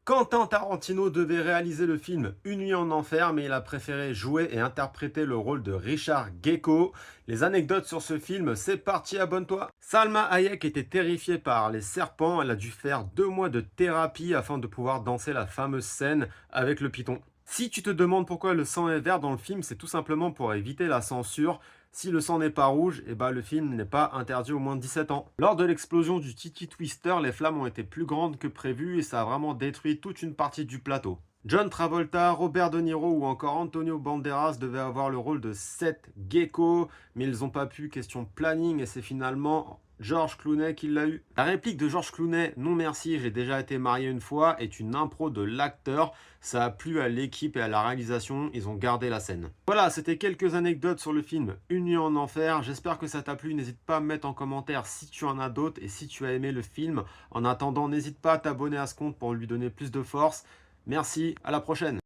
Quentin Tarantino devait réaliser le film Une nuit en enfer, mais il a préféré jouer et interpréter le rôle de Richard Gecko. Les anecdotes sur ce film, c'est parti, abonne-toi. Salma Hayek était terrifiée par les serpents, elle a dû faire 2 mois de thérapie afin de pouvoir danser la fameuse scène avec le python. Si tu te demandes pourquoi le sang est vert dans le film, c'est tout simplement pour éviter la censure. Si le sang n'est pas rouge, le film n'est pas interdit aux moins de 17 ans. Lors de l'explosion du Tiki Twister, les flammes ont été plus grandes que prévu et ça a vraiment détruit toute une partie du plateau. John Travolta, Robert De Niro ou encore Antonio Banderas devaient avoir le rôle de Seth Gecko, mais ils n'ont pas pu, question planning, et c'est finalement George Clooney qui l'a eu. La réplique de George Clooney, non merci, j'ai déjà été marié une fois, est une impro de l'acteur. Ça a plu à l'équipe et à la réalisation, ils ont gardé la scène. Voilà, c'était quelques anecdotes sur le film Une nuit en enfer. J'espère que ça t'a plu. N'hésite pas à me mettre en commentaire si tu en as d'autres et si tu as aimé le film. En attendant, n'hésite pas à t'abonner à ce compte pour lui donner plus de force. Merci, à la prochaine.